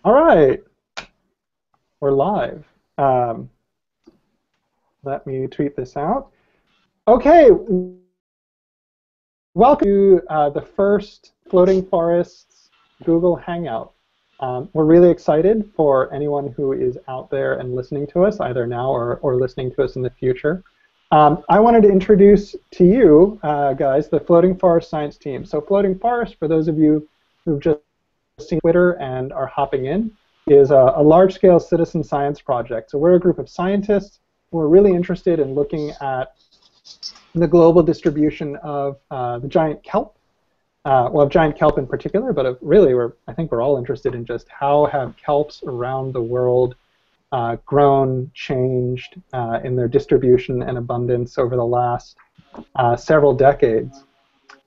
All right, we're live. Let me tweet this out. Okay, welcome to the first Floating Forests Google Hangout. We're really excited for anyone who is out there and listening to us, either now or listening to us in the future. I wanted to introduce to you guys the Floating Forest Science team. So Floating Forest, for those of you who've just seen Twitter and are hopping in, is a large-scale citizen science project. So we're a group of scientists who are really interested in looking at the global distribution of the giant kelp, well, of giant kelp in particular, but really I think we're all interested in just how have kelps around the world grown, changed in their distribution and abundance over the last several decades.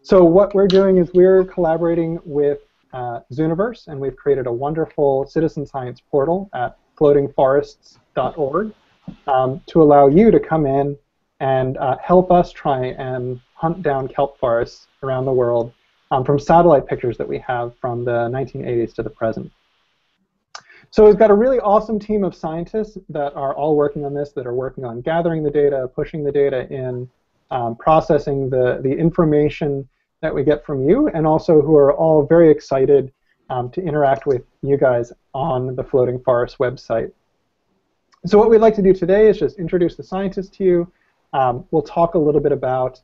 So what we're doing is we're collaborating with Zooniverse, and we've created a wonderful citizen science portal at floatingforests.org to allow you to come in and help us try and hunt down kelp forests around the world from satellite pictures that we have from the 1980s to the present. So we've got a really awesome team of scientists that are all working on this, that are working on gathering the data, pushing the data in, processing the information that we get from you, and also who are all very excited to interact with you guys on the Floating Forest website. So what we'd like to do today is just introduce the scientists to you. We'll talk a little bit about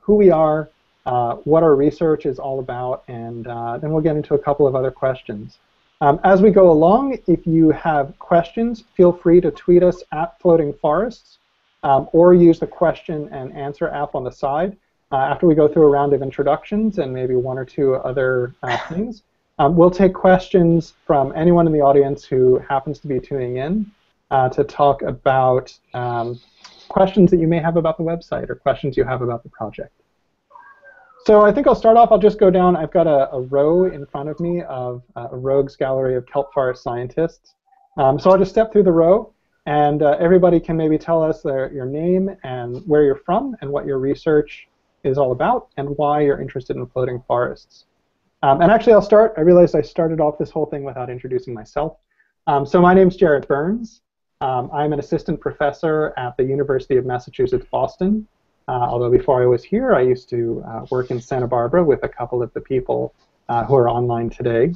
who we are, what our research is all about, and then we'll get into a couple of other questions. As we go along, if you have questions, feel free to tweet us at Floating Forests, or use the question and answer app on the side. After we go through a round of introductions and maybe one or two other things, we'll take questions from anyone in the audience who happens to be tuning in to talk about questions that you may have about the website or questions you have about the project. So I think I'll start off. I'll just go down. I've got a row in front of me of a rogues gallery of kelp forest scientists. So I'll just step through the row, and everybody can maybe tell us your name and where you're from and what your research is all about and why you're interested in floating forests. And actually, I'll start. I realized I started off this whole thing without introducing myself. So my name's Jarrett Byrnes. I'm an assistant professor at the University of Massachusetts, Boston. Although before I was here, I used to work in Santa Barbara with a couple of the people who are online today.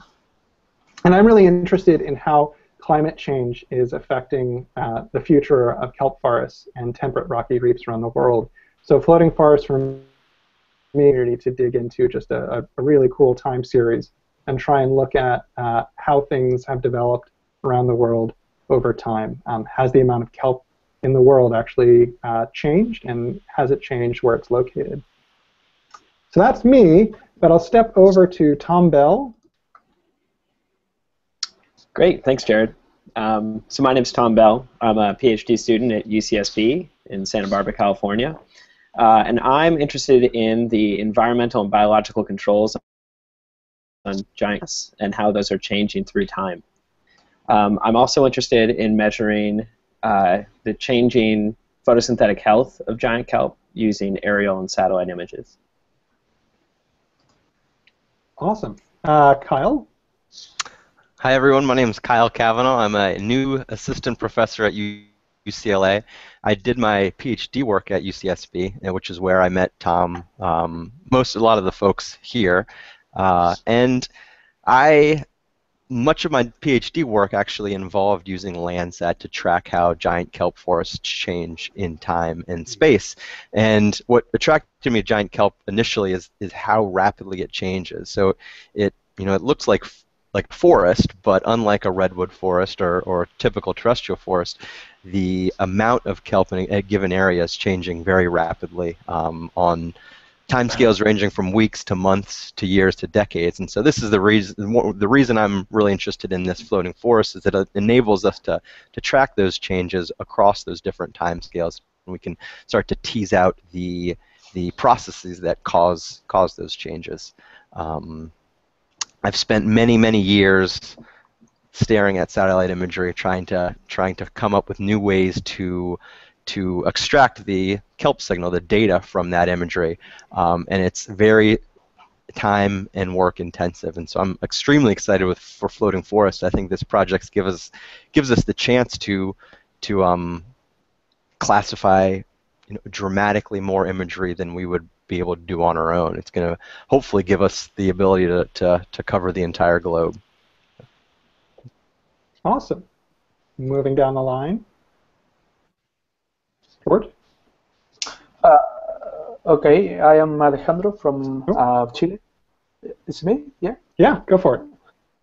And I'm really interested in how climate change is affecting the future of kelp forests and temperate rocky reefs around the world. So floating forests for me to dig into just a really cool time series and try and look at how things have developed around the world over time. Has the amount of kelp in the world actually changed, and has it changed where it's located? So that's me, but I'll step over to Tom Bell. Great, thanks, Jared. So my name's Tom Bell. I'm a PhD student at UCSB in Santa Barbara, California. And I'm interested in the environmental and biological controls on giants and how those are changing through time. I'm also interested in measuring the changing photosynthetic health of giant kelp using aerial and satellite images. Awesome. Kyle? Hi, everyone. My name is Kyle Cavanaugh. I'm a new assistant professor at UCLA. I did my PhD work at UCSB, which is where I met Tom, a lot of the folks here. And much of my PhD work actually involved using Landsat to track how giant kelp forests change in time and space. And what attracted me to giant kelp initially is how rapidly it changes. So it looks like forest, but unlike a redwood forest or typical terrestrial forest, the amount of kelp in a given area is changing very rapidly on timescales ranging from weeks to months to years to decades. And so this is the reason I'm really interested in this floating forest, is that it enables us to track those changes across those different timescales, and we can start to tease out the processes that cause those changes. I've spent many years staring at satellite imagery, trying to come up with new ways to extract the kelp signal, the data from that imagery, and it's very time and work intensive. And so I'm extremely excited for Floating Forests. I think this project gives us the chance to classify dramatically more imagery than we would be able to do on our own. It's going to hopefully give us the ability to cover the entire globe. Awesome. Moving down the line. George? Okay, I am Alejandro from Chile. It's me? Yeah? Yeah, go for it.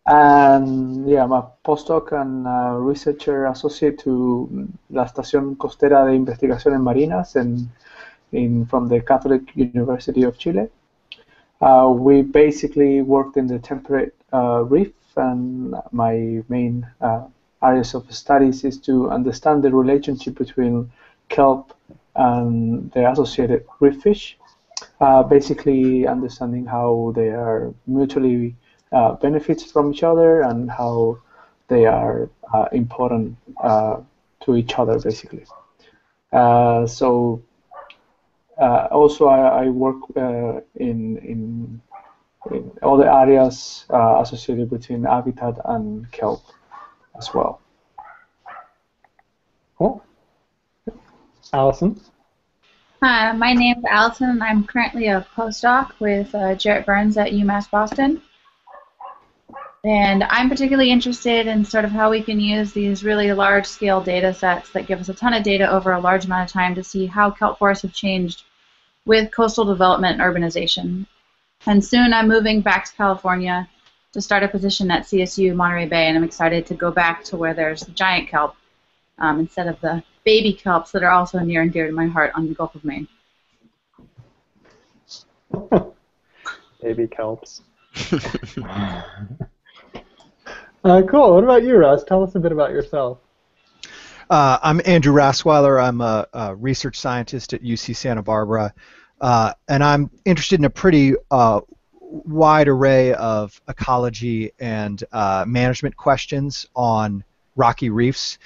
And yeah, I'm a postdoc and researcher associate to la Estación Costera de Investigaciones Marinas from the Catholic University of Chile. We basically worked in the temperate reef, and my main areas of studies is to understand the relationship between kelp and the associated reef fish, basically understanding how they are mutually benefits from each other and how they are important to each other, basically. Also, I work in all the areas associated between habitat and kelp as well. Cool. Alison? Hi, my name's Alison, and I'm currently a postdoc with Jarrett Byrnes at UMass Boston. And I'm particularly interested in sort of how we can use these really large-scale data sets that give us a ton of data over a large amount of time to see how kelp forests have changed with coastal development and urbanization. And soon I'm moving back to California to start a position at CSU Monterey Bay, and I'm excited to go back to where there's giant kelp instead of the baby kelps that are also near and dear to my heart on the Gulf of Maine. Baby kelps. Cool. What about you, Russ? Tell us a bit about yourself. I'm Andrew Rassweiler. I'm a research scientist at UC Santa Barbara, and I'm interested in a pretty wide array of ecology and management questions on rocky reefs.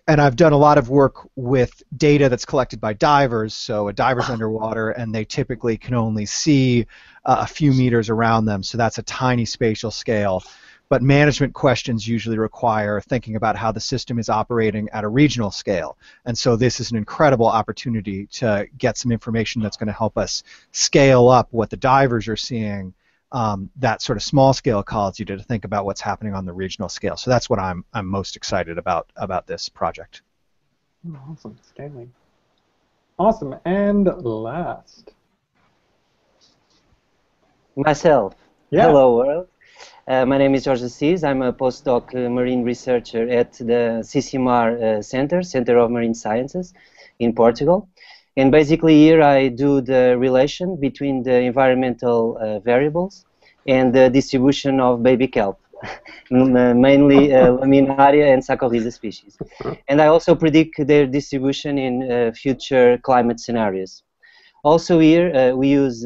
And I've done a lot of work with data that's collected by divers. So a diver's underwater, and they typically can only see a few meters around them. So that's a tiny spatial scale. But management questions usually require thinking about how the system is operating at a regional scale. And so this is an incredible opportunity to get some information that's going to help us scale up what the divers are seeing, that sort of small-scale ecology, to think about what's happening on the regional scale. So that's what I'm most excited about this project. Awesome. Scaling. Awesome. And last. Myself. Yeah. Hello, world. My name is Jorge Assis. I'm a postdoc marine researcher at the CCMR Center of Marine Sciences in Portugal. And basically here I do the relation between the environmental variables and the distribution of baby kelp, mainly Laminaria and Saccharisa species. And I also predict their distribution in future climate scenarios. Also here,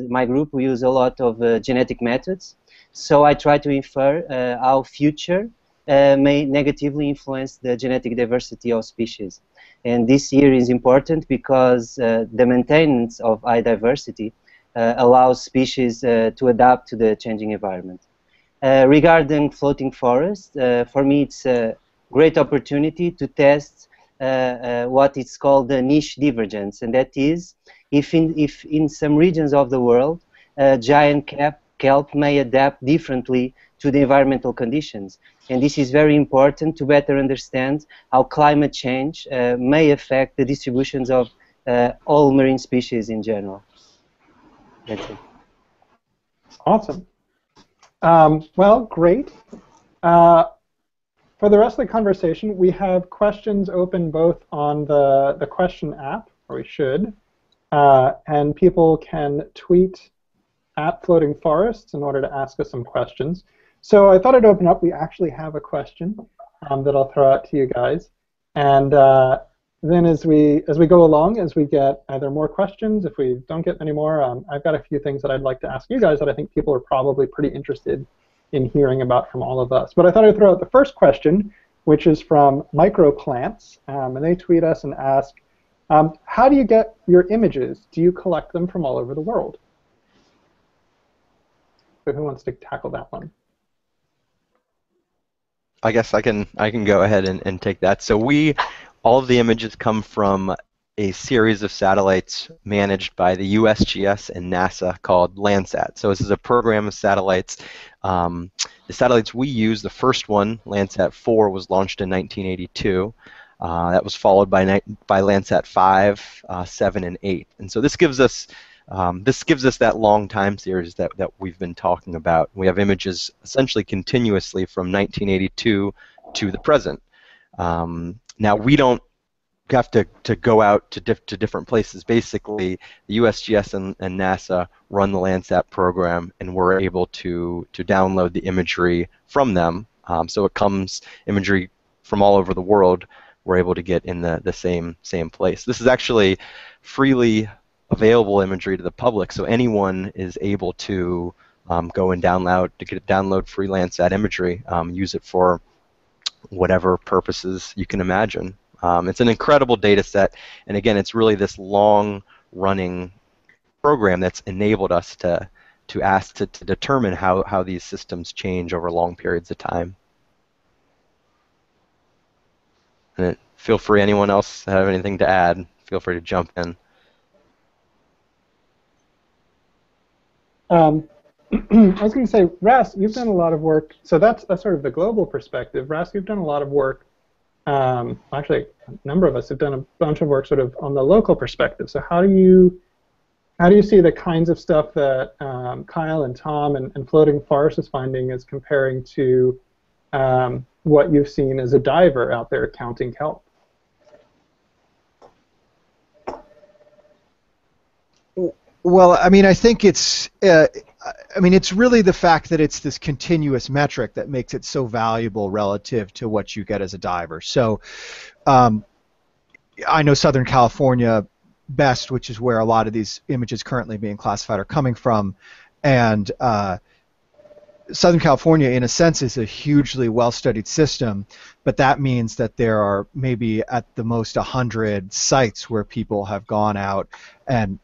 my group, we use a lot of genetic methods. So I try to infer how future may negatively influence the genetic diversity of species. And this here is important because the maintenance of high diversity allows species to adapt to the changing environment. Regarding floating forests, for me it's a great opportunity to test what is called the niche divergence, and that is if in some regions of the world giant kelp may adapt differently to the environmental conditions. And this is very important to better understand how climate change may affect the distributions of all marine species in general. That's it. Awesome. Well, great. For the rest of the conversation, we have questions open both on the question app, or we should, and people can tweet at Floating Forests in order to ask us some questions. So I thought I'd open up. We actually have a question that I'll throw out to you guys. And then as we go along, as we get either more questions, if we don't get any more, I've got a few things that I'd like to ask you guys that I think people are probably pretty interested in hearing about from all of us. But I thought I'd throw out the first question, which is from Microplants. And they tweet us and ask, how do you get your images? Do you collect them from all over the world? So who wants to tackle that one? I guess I can go ahead and take that. So all of the images come from a series of satellites managed by the USGS and NASA called Landsat. So this is a program of satellites. The satellites we use, the first one, Landsat 4, was launched in 1982. That was followed by Landsat 5, 7, and 8. And so this gives us that long time series that we've been talking about. We have images essentially continuously from 1982 to the present. Now we don't have to go out to different places. Basically, the USGS and NASA run the Landsat program, and we're able to download the imagery from them. So it comes imagery from all over the world. We're able to get in the same place. This is actually freely available imagery to the public, so anyone is able to go and download free Landsat imagery, use it for whatever purposes you can imagine. It's an incredible data set, and again, it's really this long-running program that's enabled us to determine how these systems change over long periods of time. And feel free, anyone else have anything to add, feel free to jump in. I was going to say, Rass, you've done a lot of work. So that's sort of the global perspective. Rass, you've done a lot of work. Actually, a number of us have done a bunch of work sort of on the local perspective. So how do you see the kinds of stuff that Kyle and Tom and Floating Forests is finding as comparing to what you've seen as a diver out there counting kelp? Well, I mean, I think it's really the fact that it's this continuous metric that makes it so valuable relative to what you get as a diver. So I know Southern California best, which is where a lot of these images currently being classified are coming from, and Southern California, in a sense, is a hugely well-studied system, but that means that there are maybe at the most 100 sites where people have gone out and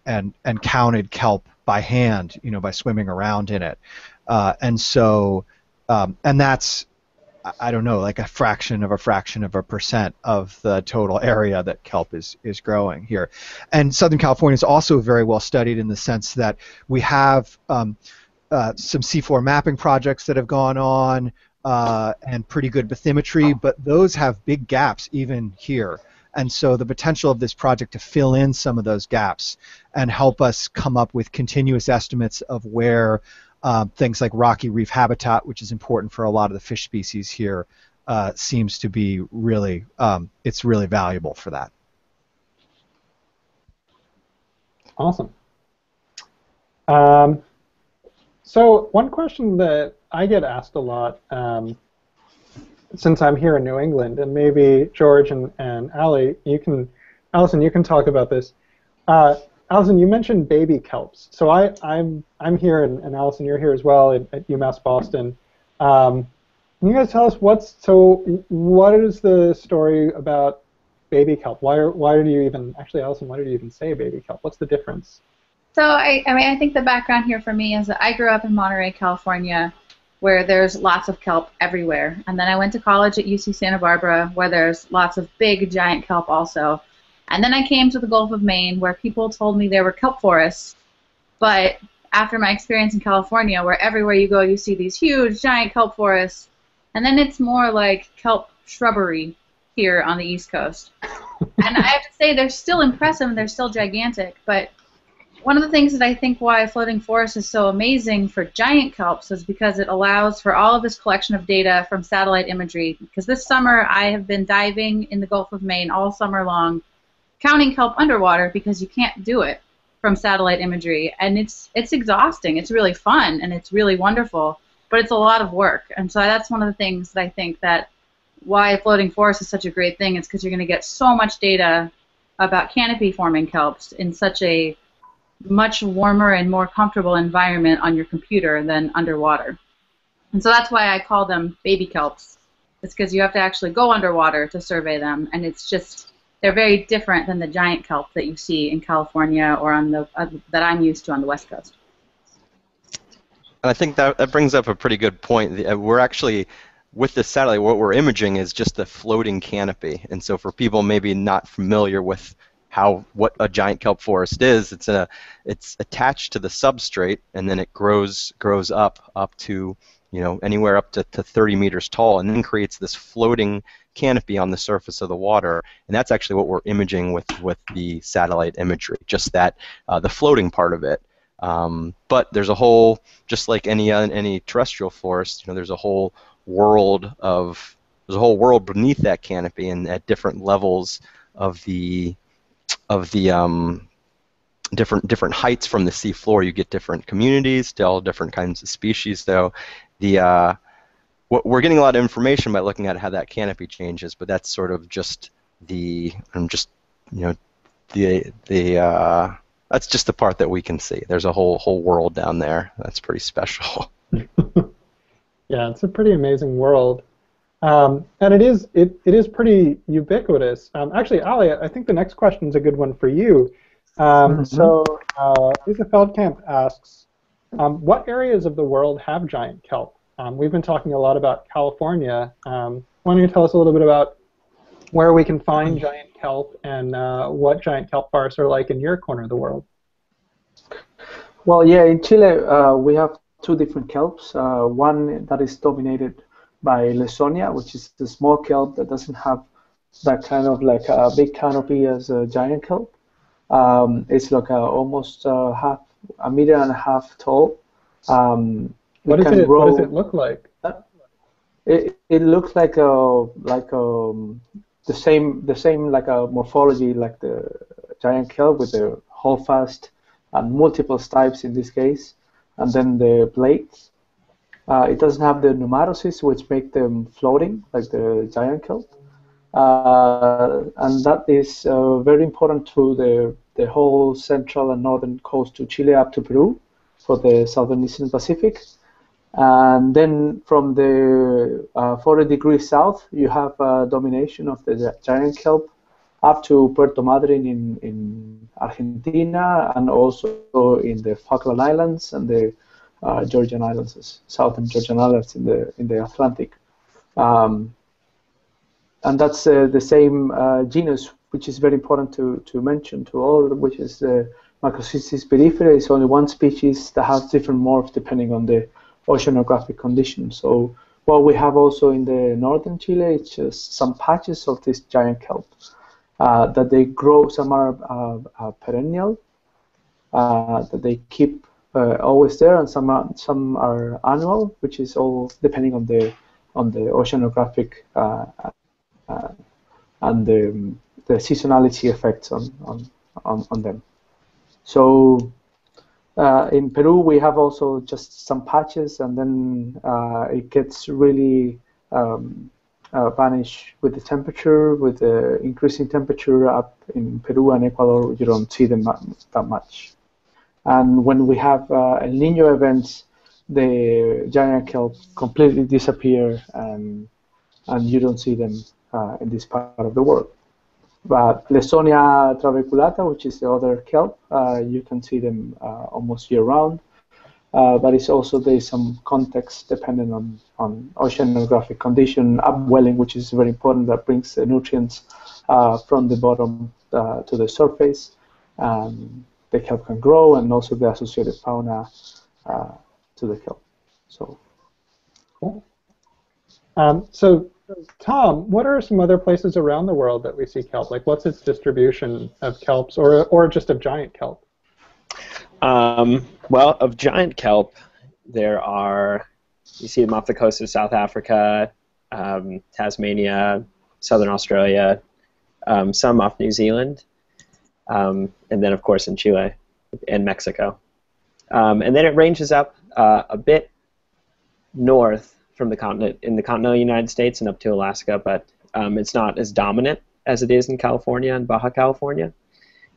counted kelp by hand, by swimming around in it, and that's, I don't know, like a fraction of a percent of the total area that kelp is growing here. And Southern California is also very well studied in the sense that we have some seafloor mapping projects that have gone on and pretty good bathymetry, but those have big gaps even here. And so the potential of this project to fill in some of those gaps and help us come up with continuous estimates of where things like rocky reef habitat, which is important for a lot of the fish species here, seems to be really, it's really valuable for that. Awesome. So one question that I get asked a lot, since I'm here in New England, and maybe George and Alison, you can talk about this. Alison, you mentioned baby kelps. So I'm here, and Alison, you're here as well at UMass Boston. Can you guys tell us what is the story about baby kelp? Why did you even, actually, Alison, why did you even say baby kelp? What's the difference? So I think the background here for me is that I grew up in Monterey, California, where there's lots of kelp everywhere. And then I went to college at UC Santa Barbara, where there's lots of big, giant kelp also. And then I came to the Gulf of Maine, where people told me there were kelp forests. But after my experience in California, where everywhere you go you see these huge, giant kelp forests, and then it's more like kelp shrubbery here on the East Coast. And I have to say, they're still impressive and they're still gigantic, but one of the things that I think why Floating Forest is so amazing for giant kelps is because it allows for all of this collection of data from satellite imagery. Because this summer I have been diving in the Gulf of Maine all summer long, counting kelp underwater because you can't do it from satellite imagery. And it's exhausting. It's really fun and it's really wonderful, but it's a lot of work. And so that's one of the things that I think that why Floating Forest is such a great thing is because you're going to get so much data about canopy forming kelps in such a much warmer and more comfortable environment on your computer than underwater. And so that's why I call them baby kelps. It's because you have to actually go underwater to survey them, and it's just, they're very different than the giant kelp that you see in California or on the that I'm used to on the West Coast. I think that brings up a pretty good point. We're actually, with this satellite, what we're imaging is just the floating canopy. And so for people maybe not familiar with what a giant kelp forest is, it's attached to the substrate, and then it grows up to, anywhere up to 30 meters tall, and then creates this floating canopy on the surface of the water. And that's actually what we're imaging with the satellite imagery, just that the floating part of it. But there's a whole, just like any terrestrial forest, there's a whole world beneath that canopy, and at different levels of the different heights from the sea floor, you get different communities, all different kinds of species. Though we're getting a lot of information by looking at how that canopy changes, but that's sort of just that's just the part that we can see. There's a whole world down there that's pretty special. Yeah, it's a pretty amazing world, and it is pretty ubiquitous. Actually, Ali, I think the next question is a good one for you. So Lisa Feldkamp asks, what areas of the world have giant kelp? We've been talking a lot about California. Why don't you tell us a little bit about where we can find giant kelp and what giant kelp forests are like in your corner of the world? Well, yeah, in Chile we have two different kelps. One that is dominated by Lesonia, which is the small kelp that doesn't have that kind of like a big canopy as a giant kelp. It's like almost a meter and a half tall. What does it look like? It looks like the same like a morphology like the giant kelp, with the holdfast and multiple stipes in this case, and then the blades. It doesn't have the pneumatosis, which make them floating like the giant kelp. And that is very important to the whole central and northern coast to Chile up to Peru for the southern Eastern Pacific. And then from the 40 degrees south, you have a domination of the giant kelp up to Puerto Madryn in Argentina, and also in the Falkland Islands and the Georgian Islands, southern Georgian Islands in the Atlantic. And that's the same genus, which is very important to mention to all, which is the Macrocystis peripheral. It's only one species that has different morphs depending on the oceanographic conditions. So what we have also in the northern Chile, it's just some patches of this giant kelp that they grow. Some are perennial, that they keep always there, and some are annual, which is all depending on the oceanographic and the seasonality effects on them. So in Peru, we have also just some patches, and then it gets really vanished with the temperature. With the increasing temperature up in Peru and Ecuador, you don't see them that much. And when we have El Niño events, the giant kelp completely disappear, and you don't see them in this part of the world. But Lesonia trabeculata, which is the other kelp, you can see them almost year-round. But it's also there's some context dependent on oceanographic condition, upwelling, which is very important, that brings the nutrients from the bottom to the surface. The kelp can grow, and also the associated fauna to the kelp. So, cool. So, Tom, what are some other places around the world that we see kelp? Like, what's its distribution of kelps, or just of giant kelp? Well, of giant kelp, you see them off the coast of South Africa, Tasmania, southern Australia, some off New Zealand, and then, of course, in Chile and Mexico. And then it ranges up a bit north from the continent, in the continental United States and up to Alaska, but it's not as dominant as it is in California and Baja California.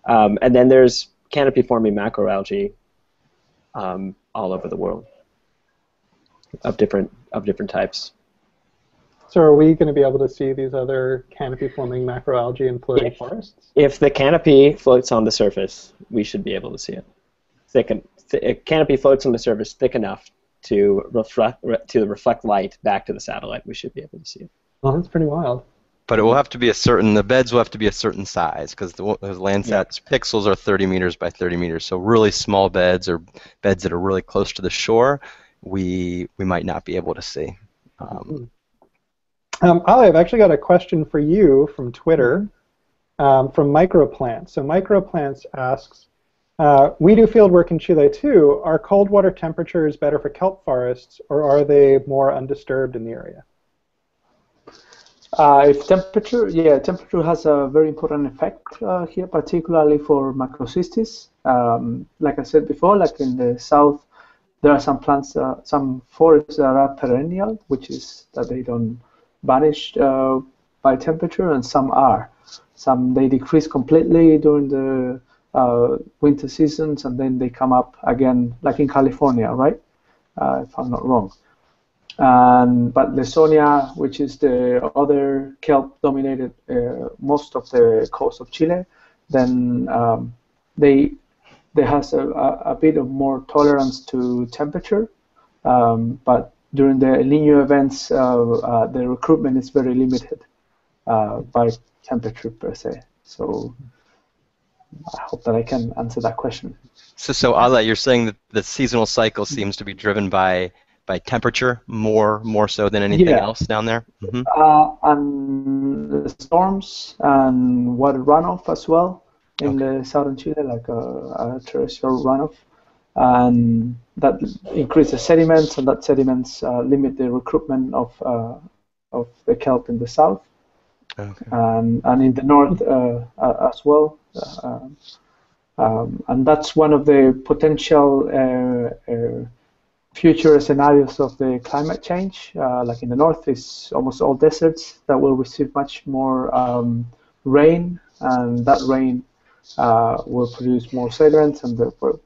And then there's canopy-forming macroalgae all over the world of different types. So are we going to be able to see these other canopy-forming macroalgae in floating forests? If the canopy floats on the surface, we should be able to see it. Canopy floats on the surface thick enough to reflect light back to the satellite. We should be able to see it. Well, that's pretty wild. But it will have to be the beds will have to be a certain size, because the Landsat's pixels are 30 meters by 30 meters. So really small beds, or beds that are really close to the shore, we might not be able to see. Ali, I've actually got a question for you from Twitter, from Microplants. So Microplants asks, we do field work in Chile too. Are cold water temperatures better for kelp forests, or are they more undisturbed in the area? If temperature has a very important effect here, particularly for macrocystis. Like I said before, like in the south, there are some plants, some forests that are perennial, which is that they don't vanish by temperature, and some are. Some they decrease completely during the winter seasons, and then they come up again, like in California, right? If I'm not wrong. But Lawsonia, which is the other kelp dominated most of the coast of Chile, then there has a bit of more tolerance to temperature, but during the El Niño events, the recruitment is very limited by temperature per se. So I hope that I can answer that question. So Ale, you're saying that the seasonal cycle seems to be driven by temperature more so than anything else down there? Mm-hmm. And storms and water runoff as well in the southern Chile, like a terrestrial runoff, and that increases sediments, and that sediments limit the recruitment of the kelp in the south, and in the north as well, and that's one of the potential future scenarios of the climate change. Like in the north, is almost all deserts that will receive much more rain, and that rain will produce more sediments and therefore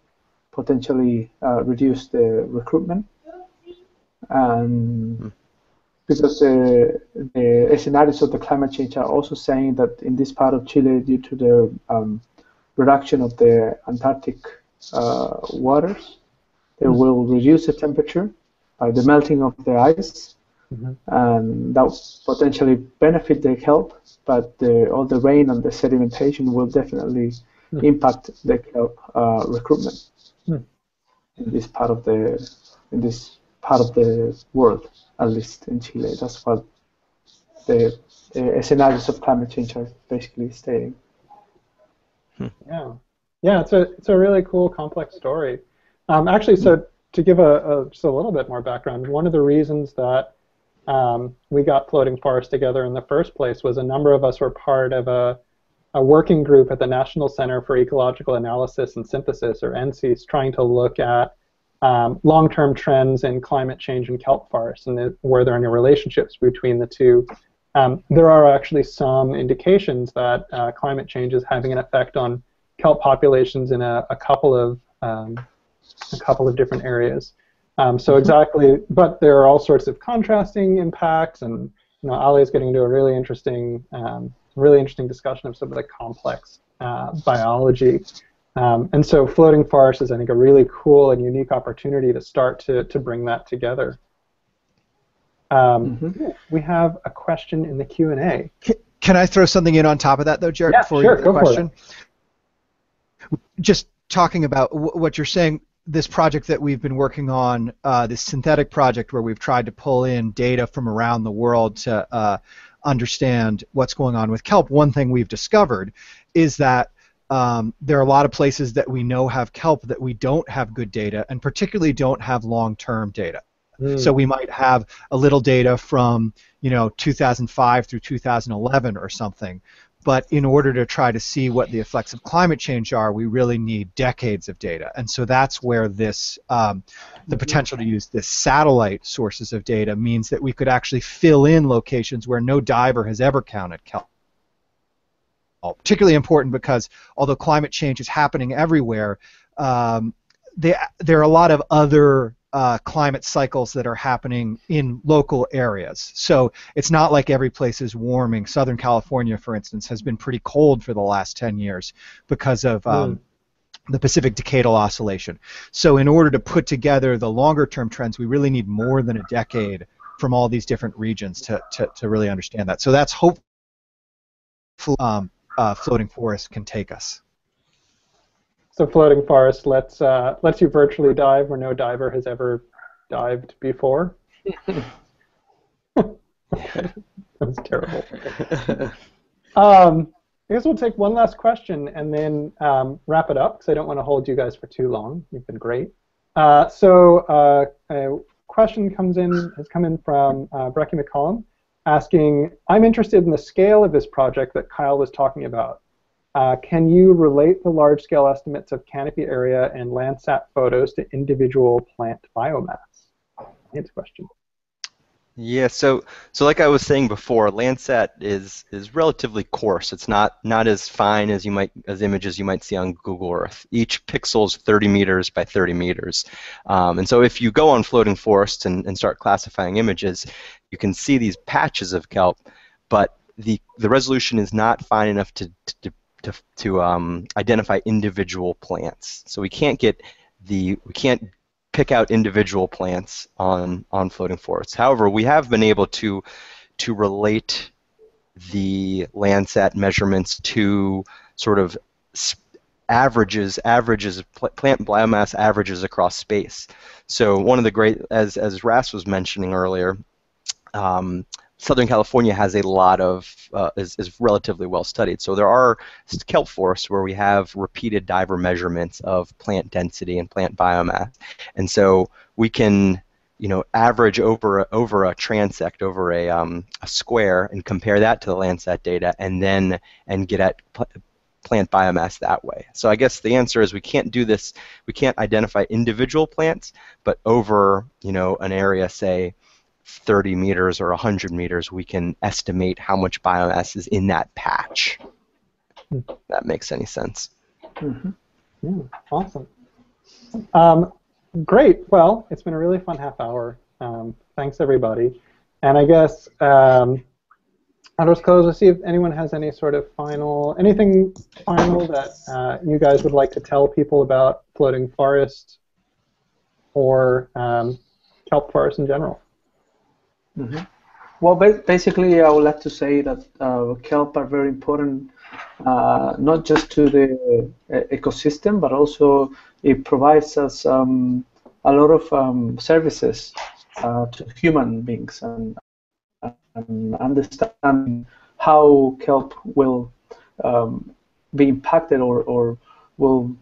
potentially reduce the recruitment. And because the scenarios of the climate change are also saying that in this part of Chile, due to the reduction of the Antarctic waters, it will reduce the temperature by the melting of the ice, and that will potentially benefit the kelp, but all the rain and the sedimentation will definitely impact the kelp recruitment in this part of the world, at least in Chile. That's what the scenarios of climate change are basically stating. Yeah, it's a really cool, complex story. Actually, so to give just a little bit more background, one of the reasons that we got Floating Forest together in the first place was a number of us were part of a working group at the National Center for Ecological Analysis and Synthesis, or NCEAS, trying to look at long-term trends in climate change and kelp forests, and were there any relationships between the two. There are actually some indications that climate change is having an effect on kelp populations in a couple of different areas. So exactly, but there are all sorts of contrasting impacts, and Ali is getting into a really interesting discussion of some of the complex biology. And so Floating Forest is, I think, a really cool and unique opportunity to start to bring that together. We have a question in the Q&A. Can I throw something in on top of that, though, Jarrett? Yeah, before sure, you go question? For it. Just talking about what you're saying, this project that we've been working on, this synthetic project where we've tried to pull in data from around the world to understand what's going on with kelp. One thing we've discovered is that there are a lot of places that we know have kelp that we don't have good data, and particularly don't have long-term data. So we might have a little data from 2005 through 2011 or something, but in order to try to see what the effects of climate change are, we really need decades of data. And so that's where this, the potential to use this satellite sources of data means that we could actually fill in locations where no diver has ever counted kelp. Particularly important because although climate change is happening everywhere, there are a lot of other climate cycles that are happening in local areas. So it's not like every place is warming. Southern California, for instance, has been pretty cold for the last 10 years because of the Pacific Decadal Oscillation. So in order to put together the longer-term trends, we really need more than a decade from all these different regions to really understand that. So that's hopefully Floating Forest can take us. So Floating Forest lets you virtually dive where no diver has ever dived before. That was terrible. I guess we'll take one last question and then wrap it up because I don't want to hold you guys for too long. You've been great. So a question has come in from Brecky McCollum asking, I'm interested in the scale of this project that Kyle was talking about. Can you relate the large-scale estimates of canopy area and Landsat photos to individual plant biomass? That's a question. Yeah, so like I was saying before, Landsat is relatively coarse. It's not as fine as images you might see on Google Earth. Each pixel is 30 meters by 30 meters. And so if you go on Floating Forests and start classifying images, you can see these patches of kelp, but the resolution is not fine enough to identify individual plants. So we can't pick out individual plants on Floating Forests. However, we have been able to relate the Landsat measurements to sort of averages, plant biomass averages across space. So one of the great, as Rass was mentioning earlier, Southern California has a lot of, is relatively well studied. So there are kelp forests where we have repeated diver measurements of plant density and plant biomass. And so we can, average over a transect, over a square, and compare that to the Landsat data and get at plant biomass that way. So I guess the answer is we can't do this, we can't identify individual plants, but over, an area, say, 30 meters or 100 meters, we can estimate how much biomass is in that patch. If that makes any sense. Mm-hmm. Yeah, awesome. Great. Well, it's been a really fun half hour. Thanks, everybody. And I guess I'll just close to see if anyone has any sort of anything final that you guys would like to tell people about Floating Forest or kelp forest in general. Mm-hmm. Well, basically, I would like to say that kelp are very important, not just to the ecosystem, but also it provides us a lot of services to human beings and understanding how kelp will be impacted or will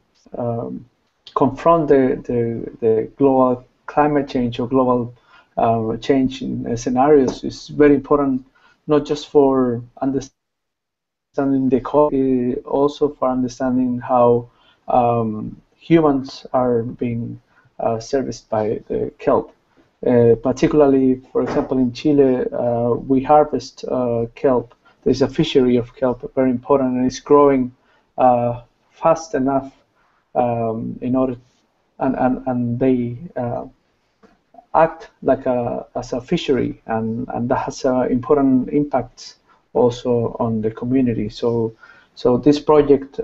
confront the global climate change or global change in scenarios is very important, not just for understanding the ecology, also for understanding how humans are being serviced by the kelp. Particularly, for example, in Chile, we harvest kelp. There's a fishery of kelp, very important, and it's growing fast enough in order, and they act like as a fishery, and that has important impacts also on the community. So this project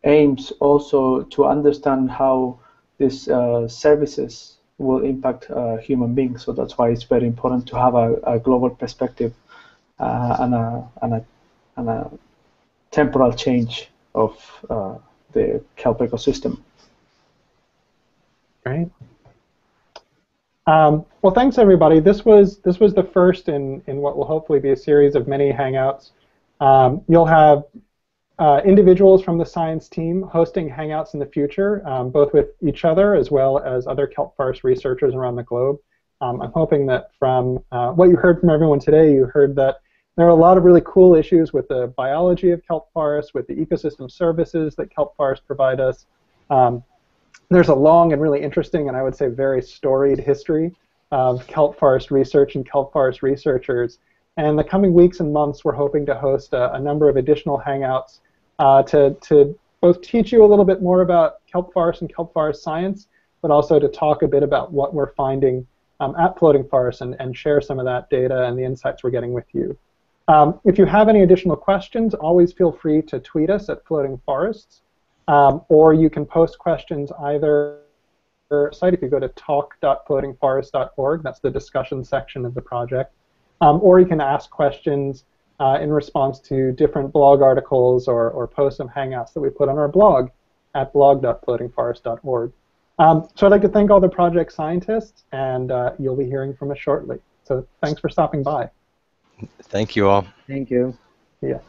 aims also to understand how these services will impact human beings. So that's why it's very important to have a global perspective and a temporal change of the kelp ecosystem. Right. Well, thanks everybody. This was the first in what will hopefully be a series of many hangouts. You'll have individuals from the science team hosting hangouts in the future, both with each other as well as other kelp forest researchers around the globe. I'm hoping that from what you heard from everyone today, you heard that there are a lot of really cool issues with the biology of kelp forests, with the ecosystem services that kelp forests provide us. There's a long and really interesting, and I would say very storied history of kelp forest research and kelp forest researchers. And in the coming weeks and months, we're hoping to host a number of additional hangouts to both teach you a little bit more about kelp forest and kelp forest science, but also to talk a bit about what we're finding at Floating Forests and share some of that data and the insights we're getting with you. If you have any additional questions, always feel free to tweet us at Floating Forests. or you can post questions either site if you go to talk.floatingforest.org. That's the discussion section of the project. Or you can ask questions in response to different blog articles or posts and hangouts that we put on our blog at blog.floatingforest.org. So I'd like to thank all the project scientists, and you'll be hearing from us shortly. So thanks for stopping by. Thank you all. Thank you. Yeah.